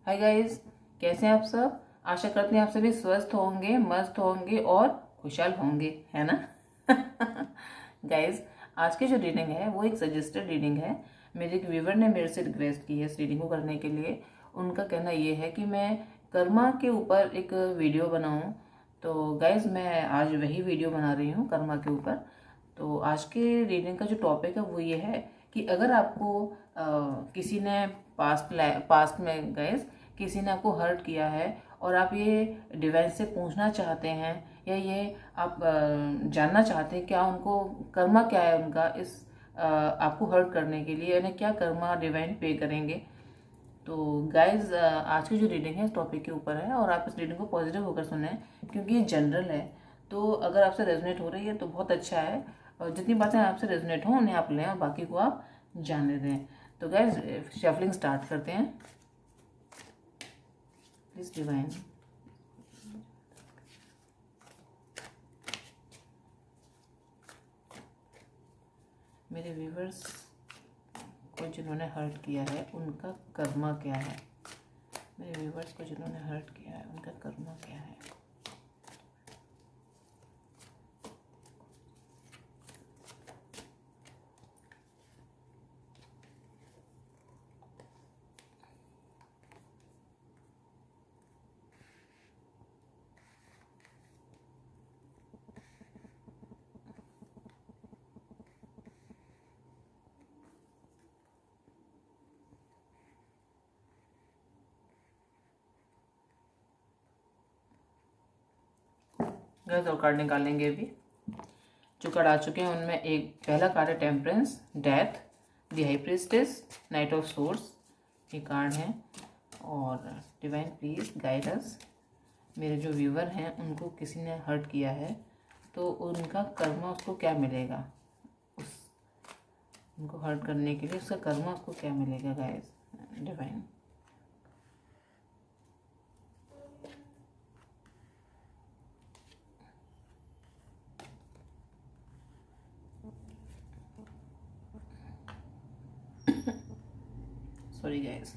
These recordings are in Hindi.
हाय गाइस, कैसे हैं आप सब। आशा करते हैं आप सभी स्वस्थ होंगे, मस्त होंगे और खुशहाल होंगे, है ना। गाइस, आज की जो रीडिंग है वो एक सजेस्टेड रीडिंग है। मेरे एक व्यूवर ने मेरे से रिक्वेस्ट की है इस रीडिंग को करने के लिए। उनका कहना ये है कि मैं कर्मा के ऊपर एक वीडियो बनाऊं। तो गाइस, मैं आज वही वीडियो बना रही हूँ कर्मा के ऊपर। तो आज के रीडिंग का जो टॉपिक है वो ये है कि अगर आपको किसी ने पास्ट में गैस किसी ने आपको हर्ट किया है और आप ये डिवाइन से पूछना चाहते हैं या ये आप जानना चाहते हैं क्या उनको कर्मा क्या है उनका इस आपको हर्ट करने के लिए, यानी क्या कर्मा डिवाइन पे करेंगे। तो गाइज, आज की जो रीडिंग है इस टॉपिक के ऊपर है और आप इस रीडिंग को पॉजिटिव होकर सुने क्योंकि ये जनरल है। तो अगर आपसे रेजोनेट हो रही है तो बहुत अच्छा है, और जितनी बातें आपसे रेजोनेट हों उन्हें आप लें और बाकी को आप जाने दें। तो गाइज, शफलिंग स्टार्ट करते हैं। प्लीज डिवाइन, मेरे व्यूवर्स को जिन्होंने हर्ट किया है उनका कर्मा क्या है। मेरे व्यूवर्स को जिन्होंने हर्ट किया है उनका कर्मा क्या है। गैस, और कार्ड निकालेंगे अभी। जो कार्ड आ चुके हैं उनमें एक पहला कार्ड है temperance, death, the high priestess, night of source, ये कार्ड हैं। और डिवाइन प्लीज गाइड अस। मेरे जो व्यूवर हैं उनको किसी ने हर्ट किया है तो उनका कर्मा उसको क्या मिलेगा, उस उनको हर्ट करने के लिए उसका कर्मा उसको क्या मिलेगा guys. Divine, sorry guys.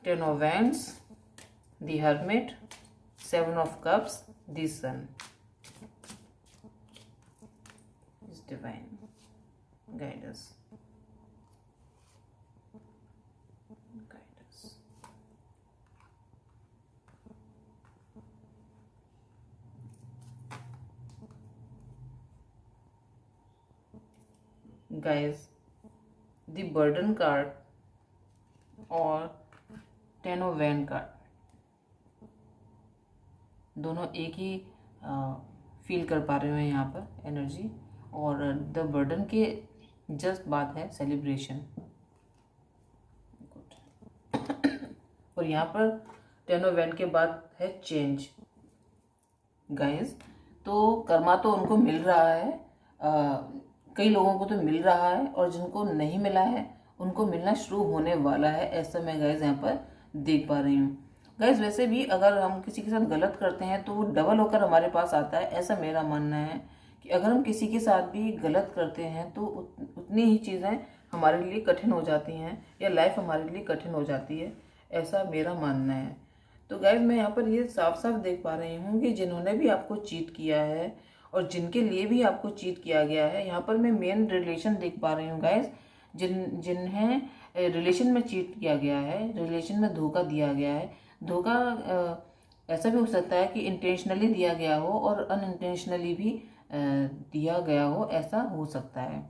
Ten of Wands, the Hermit, Seven of Cups, the Sun. Is divine. Guide us. Guide us. Guys, the Burden card और टेन ऑफ वैन कार्ड दोनों एक ही फील कर पा रहे हैं यहाँ पर एनर्जी। और द बर्डन के जस्ट बाद है सेलिब्रेशन। और यहाँ पर टेन ऑफ वैन के बाद है चेंज। गाइस, तो कर्मा तो उनको मिल रहा है, कई लोगों को तो मिल रहा है और जिनको नहीं मिला है उनको मिलना शुरू होने वाला है, ऐसा मैं गाइस यहाँ पर देख पा रही हूँ। गाइस, वैसे भी अगर हम किसी के साथ गलत करते हैं तो वो डबल होकर हमारे पास आता है, ऐसा मेरा मानना है कि अगर हम किसी के साथ भी गलत करते हैं तो उतनी ही चीज़ें हमारे लिए कठिन हो जाती हैं या लाइफ हमारे लिए कठिन हो जाती है, ऐसा मेरा मानना है। तो गाइस, मैं यहाँ पर ये साफ साफ देख पा रही हूँ कि जिन्होंने भी आपको चीट किया है और जिनके लिए भी आपको चीट किया गया है, यहाँ पर मैं मेन रिलेशन देख पा रही हूँ गाइस। जिन्हें रिलेशन में चीट किया गया है, रिलेशन में धोखा दिया गया है। धोखा ऐसा भी हो सकता है कि इंटेंशनली दिया गया हो और अनइंटेंशनली भी दिया गया हो, ऐसा हो सकता है।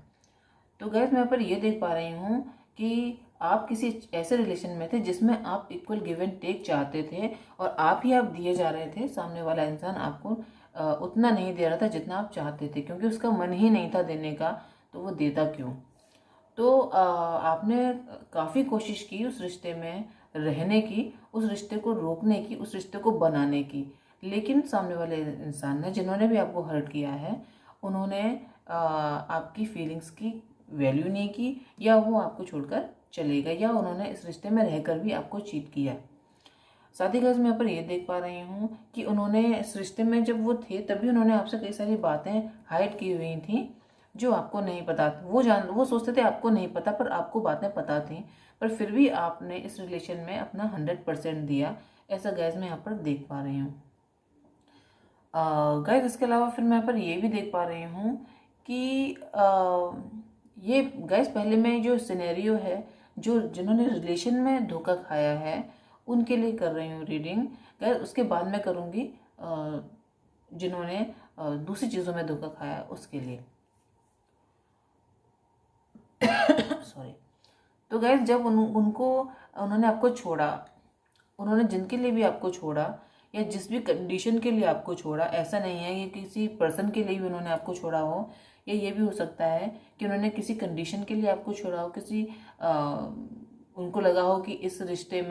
तो गैस, मैं यहाँ पर ये देख पा रही हूँ कि आप किसी ऐसे रिलेशन में थे जिसमें आप इक्वल गिव एंड टेक चाहते थे और आप दिए जा रहे थे। सामने वाला इंसान आपको उतना नहीं दे रहा था जितना आप चाहते थे, क्योंकि उसका मन ही नहीं था देने का, तो वो देता क्यों। तो आपने काफ़ी कोशिश की उस रिश्ते में रहने की, उस रिश्ते को रोकने की, उस रिश्ते को बनाने की, लेकिन सामने वाले इंसान ने, जिन्होंने भी आपको हर्ट किया है, उन्होंने आपकी फीलिंग्स की वैल्यू नहीं की, या वो आपको छोड़कर चले गए, या उन्होंने इस रिश्ते में रहकर भी आपको चीट किया। साथ ही गाइस मैं यहाँ पर ये देख पा रही हूँ कि उन्होंने इस रिश्ते में जब वो थे तभी उन्होंने आपसे कई सारी बातें हाइड की हुई थी जो आपको नहीं पता। वो सोचते थे आपको नहीं पता, पर आपको बातें पता थी, पर फिर भी आपने इस रिलेशन में अपना 100% दिया। ऐसा गैस मैं यहाँ पर देख पा रही हूँ। गैस इसके अलावा फिर मैं यहाँ पर ये भी देख पा रही हूँ कि ये गैस पहले में जो सिनेरियो है, जो जिन्होंने रिलेशन में धोखा खाया है उनके लिए कर रही हूँ रीडिंग। गैस उसके बाद में करूँगी जिन्होंने दूसरी चीज़ों में धोखा खाया उसके लिए। सॉरी। तो गैस जब उन्होंने आपको छोड़ा, उन्होंने जिनके लिए भी आपको छोड़ा या जिस भी कंडीशन के लिए आपको छोड़ा, ऐसा नहीं है कि किसी पर्सन के लिए भी उन्होंने आपको छोड़ा हो, या ये भी हो सकता है कि उन्होंने किसी कंडीशन के लिए आपको छोड़ा हो, उनको लगा हो कि इस रिश्ते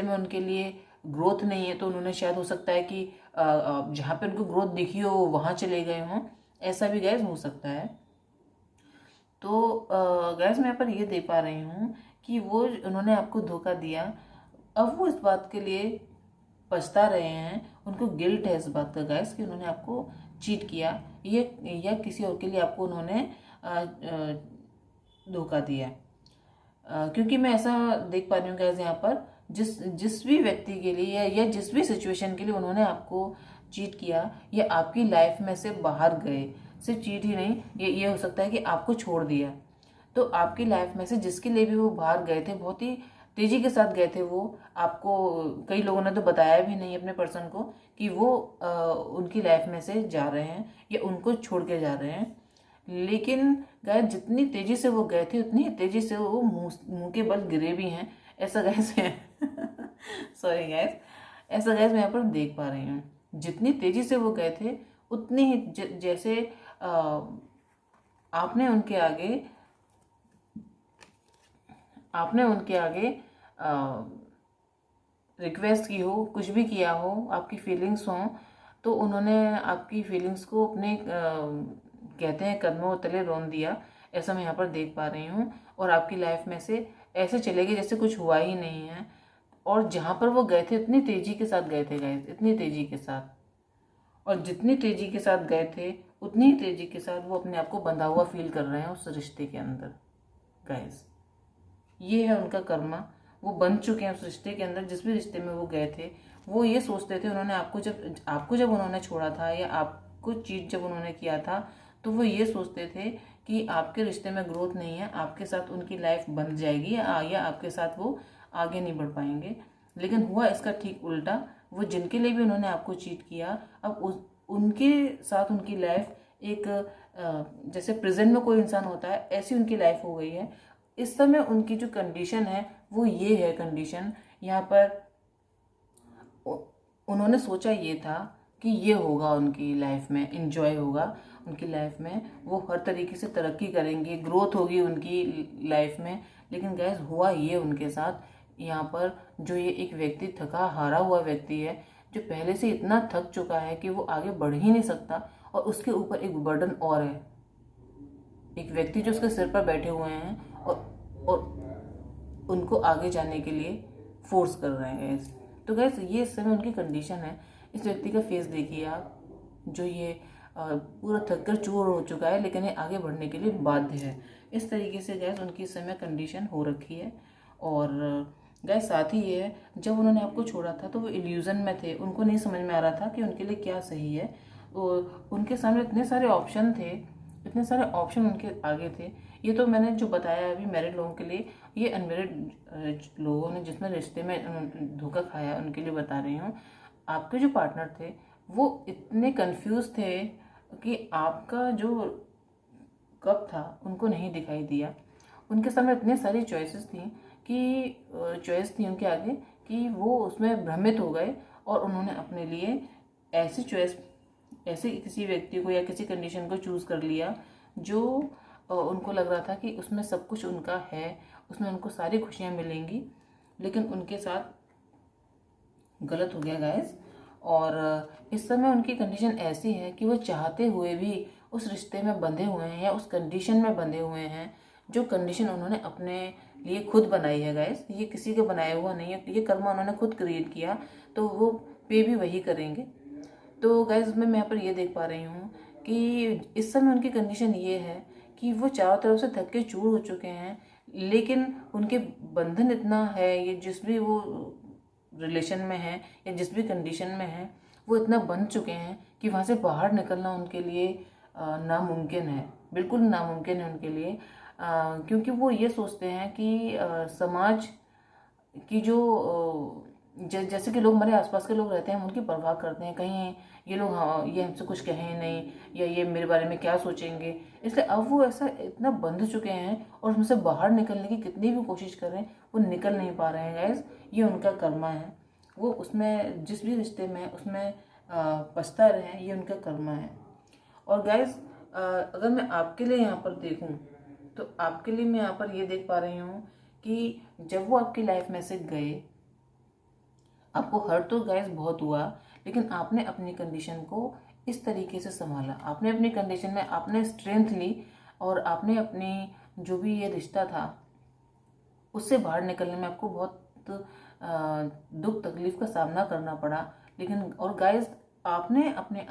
में उनके लिए ग्रोथ नहीं है, तो उन्होंने शायद हो सकता है कि जहाँ पे उनको ग्रोथ दिखी हो वहाँ चले गए हों। ऐसा भी गैस हो सकता है। तो गैस मैं यहाँ पर ये दे पा रही हूँ कि उन्होंने आपको धोखा दिया, अब वो इस बात के लिए पछता रहे हैं, उनको गिल्ट है इस बात का गैस कि उन्होंने आपको चीट किया या किसी और के लिए आपको उन्होंने धोखा दिया। क्योंकि मैं ऐसा देख पा रही हूँ गैस यहाँ पर जिस भी व्यक्ति के लिए या जिस भी सिचुएशन के लिए उन्होंने आपको चीट किया या आपकी लाइफ में से बाहर गए, सिर्फ चीट ही नहीं, ये हो सकता है कि आपको छोड़ दिया, तो आपकी लाइफ में से जिसके लिए भी वो बाहर गए थे, बहुत ही तेजी के साथ गए थे वो, आपको कई लोगों ने तो बताया भी नहीं अपने पर्सन को कि वो उनकी लाइफ में से जा रहे हैं या उनको छोड़ के जा रहे हैं। लेकिन गैस जितनी तेजी से वो गए थे उतनी तेजी से वो मुंह के बल गिरे भी हैं। ऐसा गैस है सॉरी गैस, ऐसा गैस मैं यहाँ पर देख पा रही हूँ। जितनी तेजी से वो गए थे उतनी ही जैसे आपने उनके आगे रिक्वेस्ट की हो, कुछ भी किया हो, आपकी फीलिंग्स हों, तो उन्होंने आपकी फीलिंग्स को अपने कहते हैं कदमों तले रौंद दिया। ऐसा मैं यहाँ पर देख पा रही हूँ। और आपकी लाइफ में से ऐसे चले गए जैसे कुछ हुआ ही नहीं है। और जहाँ पर वो गए थे इतनी तेजी के साथ गए थे गाइस, इतनी तेजी के साथ, और जितनी तेजी के साथ गए थे उतनी ही तेजी के साथ वो अपने आप को बंधा हुआ फील कर रहे हैं उस रिश्ते के अंदर गाइस। ये है उनका कर्मा, वो बन चुके हैं उस रिश्ते के अंदर। जिस भी रिश्ते में वो गए थे वो ये सोचते थे, उन्होंने आपको जब उन्होंने छोड़ा था या आपको चीट जब उन्होंने किया था, तो वो ये सोचते थे कि आपके रिश्ते में ग्रोथ नहीं है, आपके साथ उनकी लाइफ बन जाएगी या आपके साथ वो आगे नहीं बढ़ पाएंगे। लेकिन हुआ इसका ठीक उल्टा। वो जिनके लिए भी उन्होंने आपको चीट किया, अब उनके साथ उनकी लाइफ एक जैसे प्रेजेंट में कोई इंसान होता है ऐसी उनकी लाइफ हो गई है। इस समय उनकी जो कंडीशन है वो ये है कंडीशन, यहाँ पर उन्होंने सोचा ये था कि ये होगा उनकी लाइफ में, एंजॉय होगा उनकी लाइफ में, वो हर तरीके से तरक्की करेंगे, ग्रोथ होगी उनकी लाइफ में। लेकिन गैस हुआ ये उनके साथ यहाँ पर, जो ये एक व्यक्ति थका हारा हुआ व्यक्ति है, जो पहले से इतना थक चुका है कि वो आगे बढ़ ही नहीं सकता, और उसके ऊपर एक बर्डन और है, एक व्यक्ति जो उसके सिर पर बैठे हुए हैं और उनको आगे जाने के लिए फोर्स कर रहे हैं गैस। तो गैस ये इस समय उनकी कंडीशन है। इस व्यक्ति का फेस देखिए आप, जो ये पूरा थक कर चूर हो चुका है लेकिन ये आगे बढ़ने के लिए बाध्य है। इस तरीके से गैस उनकी इस समय कंडीशन हो रखी है। और गैस साथ ही ये है, जब उन्होंने आपको छोड़ा था तो वो इल्यूजन में थे, उनको नहीं समझ में आ रहा था कि उनके लिए क्या सही है। और उनके सामने इतने सारे ऑप्शन उनके आगे थे। ये तो मैंने जो बताया अभी मैरिड लोगों के लिए, ये अनमेरिड लोगों ने जिसने रिश्ते में धोखा खाया उनके लिए बता रही हूँ। आपके जो पार्टनर थे वो इतने कंफ्यूज थे कि आपका जो कब था उनको नहीं दिखाई दिया। उनके सामने इतनी सारी चॉइस थी उनके आगे कि वो उसमें भ्रमित हो गए, और उन्होंने अपने लिए ऐसे किसी व्यक्ति को या किसी कंडीशन को चूज़ कर लिया जो उनको लग रहा था कि उसमें सब कुछ उनका है, उसमें उनको सारी खुशियाँ मिलेंगी। लेकिन उनके साथ गलत हो गया गाइस। और इस समय उनकी कंडीशन ऐसी है कि वो चाहते हुए भी उस रिश्ते में बंधे हुए हैं या उस कंडीशन में बंधे हुए हैं जो कंडीशन उन्होंने अपने लिए खुद बनाई है गाइस, ये किसी का बनाया हुआ नहीं है, ये कर्मा उन्होंने खुद क्रिएट किया, तो वो पे भी वही करेंगे। तो गाइस मैं यहाँ पर ये देख पा रही हूँ कि इस समय उनकी कंडीशन ये है कि वो चारों तरफ से थक के चूर हो चुके हैं, लेकिन उनके बंधन इतना है, ये जिस भी वो रिलेशन में है या जिस भी कंडीशन में है, वो इतना बंध चुके हैं कि वहाँ से बाहर निकलना उनके लिए नामुमकिन है, बिल्कुल नामुमकिन है उनके लिए। क्योंकि वो ये सोचते हैं कि समाज कि जो जैसे कि लोग हमारे आसपास के लोग रहते हैं, हम उनकी परवाह करते हैं, कहीं ये लोग हाँ ये हमसे कुछ कहें नहीं, या ये मेरे बारे में क्या सोचेंगे। इसलिए अब वो ऐसा इतना बंध चुके हैं और उसमें बाहर निकलने की कितनी भी कोशिश कर रहे हैं, वो निकल नहीं पा रहे हैं गाइस। ये उनका कर्मा है, वो उसमें जिस भी रिश्ते में उसमें पछता रहे हैं, ये उनका कर्मा है। और गाइस अगर मैं आपके लिए यहाँ पर देखूँ, तो आपके लिए मैं यहाँ पर ये देख पा रही हूँ कि जब वो आपकी लाइफ में से गए, आपको हर्ट तो गाइस बहुत हुआ, लेकिन आपने अपनी कंडीशन को इस तरीके से संभाला, आपने अपनी कंडीशन में आपने स्ट्रेंथ ली, और आपने अपनी जो भी ये रिश्ता था उससे बाहर निकलने में आपको बहुत दुख तकलीफ का सामना करना पड़ा। लेकिन और गाइस आपने अपने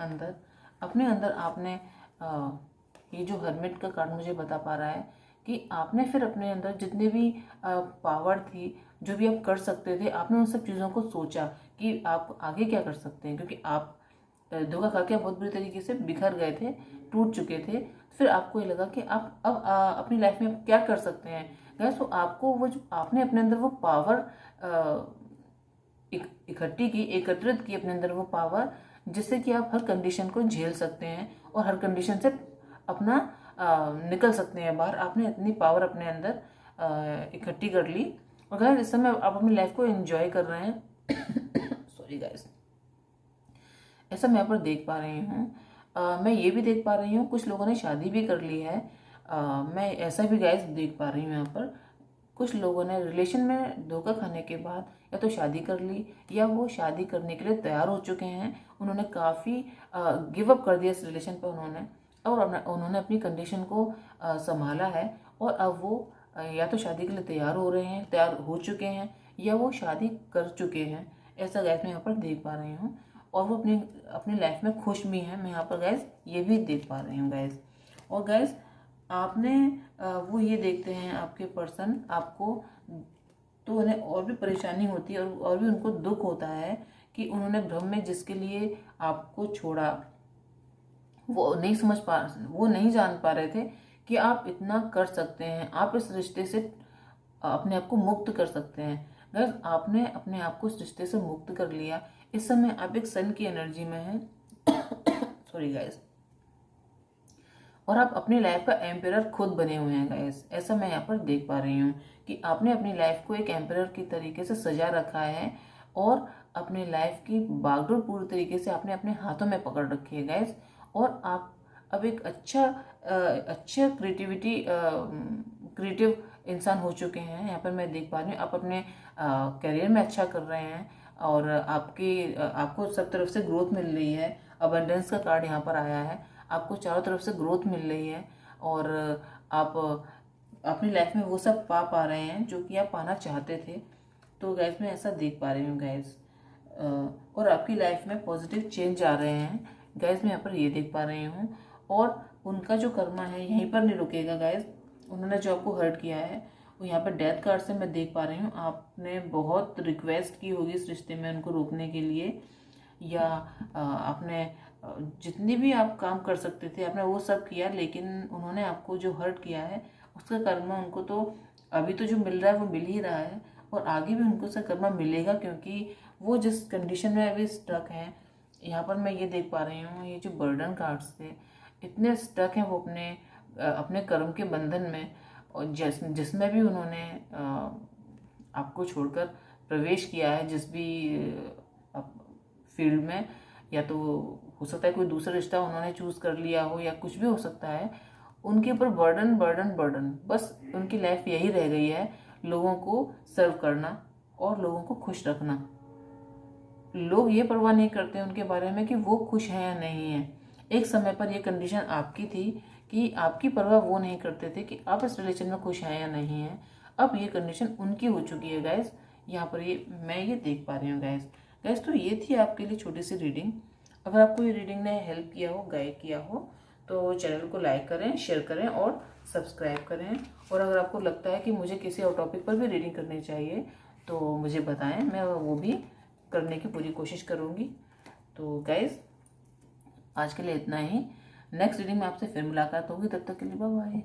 अंदर आपने ये जो हर्मिट का कार्ड मुझे बता पा रहा है कि आपने फिर अपने अंदर जितने भी पावर थी, जो भी आप कर सकते थे, आपने उन सब चीज़ों को सोचा कि आप आगे क्या कर सकते हैं, क्योंकि आप धोखा खा के बहुत बुरी तरीके से बिखर गए थे, टूट चुके थे। फिर आपको ये लगा कि आप अब अपनी लाइफ में आप क्या कर सकते हैं गैस। तो आपको वो जो आपने अपने अंदर वो पावर इकट्ठी की, एकत्रित की अपने अंदर वो पावर, जिससे कि आप हर कंडीशन को झेल सकते हैं और हर कंडीशन से अपना निकल सकते हैं बाहर। आपने इतनी पावर अपने अंदर इकट्ठी कर ली, और गाइस इस समय आप अपनी लाइफ को एंजॉय कर रहे हैं। सॉरी गाइस, ऐसा मैं यहाँ पर देख पा रही हूँ। मैं ये भी देख पा रही हूँ कुछ लोगों ने शादी भी कर ली है। मैं ऐसा भी गाइस देख पा रही हूँ यहाँ पर कुछ लोगों ने रिलेशन में धोखा खाने के बाद या तो शादी कर ली, या वो शादी करने के लिए तैयार हो चुके हैं। उन्होंने काफ़ी गिव अप कर दिया इस रिलेशन पर उन्होंने, और उन्होंने अपनी कंडीशन को संभाला है, और अब वो या तो शादी के लिए तैयार हो रहे हैं, तैयार हो चुके हैं, या वो शादी कर चुके हैं। ऐसा गैस मैं यहाँ पर देख पा रही हूँ, और वो अपनी अपनी लाइफ में खुश भी हैं। मैं यहाँ पर गैस ये भी देख पा रही हूँ गैस। और गैस आपने वो ये देखते हैं आपके पर्सन आपको, तो उन्हें और भी परेशानी होती है, और भी उनको दुख होता है कि उन्होंने भ्रम में जिसके लिए आपको छोड़ा, वो नहीं जान पा रहे थे कि आप इतना कर सकते हैं, आप इस रिश्ते से अपने आप को मुक्त कर सकते हैं। गाइस आपने अपने आप को इस रिश्ते से मुक्त कर लिया। इस समय आप एक सन की एनर्जी में हैं। सॉरी गाइस, और आप अपनी लाइफ का एम्पायर खुद बने हुए हैं गाइस। ऐसा मैं यहाँ पर देख पा रही हूँ कि आपने अपनी लाइफ को एक एम्पायर की तरीके से सजा रखा है, और अपनी लाइफ की बागडोर पूरी तरीके से आपने अपने हाथों में पकड़ रखी है गाइस। और आप अब एक अच्छा क्रिएटिव इंसान हो चुके हैं। यहाँ पर मैं देख पा रही हूँ आप अपने करियर में अच्छा कर रहे हैं, और आपको सब तरफ से ग्रोथ मिल रही है। अबंडेंस का कार्ड यहाँ पर आया है, आपको चारों तरफ से ग्रोथ मिल रही है, और आप अपनी लाइफ में वो सब पा रहे हैं जो कि आप पाना चाहते थे। तो गैस मैं ऐसा देख पा रही हूँ गैस, और आपकी लाइफ में पॉजिटिव चेंज आ रहे हैं गैस। मैं यहाँ पर ये देख पा रही हूँ, और उनका जो कर्मा है यहीं पर नहीं रुकेगा गैस। उन्होंने जो आपको हर्ट किया है वो यहाँ पर डेथ कार्ड से मैं देख पा रही हूँ। आपने बहुत रिक्वेस्ट की होगी इस रिश्ते में उनको रोकने के लिए, या आपने जितनी भी आप काम कर सकते थे आपने वो सब किया, लेकिन उन्होंने आपको जो हर्ट किया है उसका कर्मा उनको तो अभी तो जो मिल रहा है वो मिल ही रहा है, और आगे भी उनको उसका कर्मा मिलेगा, क्योंकि वो जिस कंडीशन में अभी स्टक हैं। यहाँ पर मैं ये देख पा रही हूँ, ये जो बर्डन कार्ड्स थे इतने स्टक हैं वो अपने कर्म के बंधन में, और जिसमें भी उन्होंने आपको छोड़कर प्रवेश किया है, जिस भी फील्ड में, या तो हो सकता है कोई दूसरा रिश्ता उन्होंने चूज कर लिया हो, या कुछ भी हो सकता है। उनके ऊपर बर्डन बर्डन बर्डन, बस उनकी लाइफ यही रह गई है, लोगों को सर्व करना और लोगों को खुश रखना। लोग ये परवाह नहीं करते उनके बारे में कि वो खुश हैं या नहीं है। एक समय पर ये कंडीशन आपकी थी कि आपकी परवाह वो नहीं करते थे कि आप इस रिलेशन में खुश हैं या नहीं हैं। अब ये कंडीशन उनकी हो चुकी है गाइस, यहाँ पर ये मैं ये देख पा रही हूँ गाइस। गाइस तो ये थी आपके लिए छोटी सी रीडिंग। अगर आपको ये रीडिंग ने हेल्प किया हो, गाइड किया हो, तो चैनल को लाइक करें, शेयर करें और सब्सक्राइब करें। और अगर आपको लगता है कि मुझे किसी और टॉपिक पर भी रीडिंग करनी चाहिए तो मुझे बताएं, मैं वो भी करने की पूरी कोशिश करूँगी। तो गाइज आज के लिए इतना ही। नेक्स्ट रीडिंग में आपसे फिर मुलाकात होगी, तब तक के लिए बाय बाय।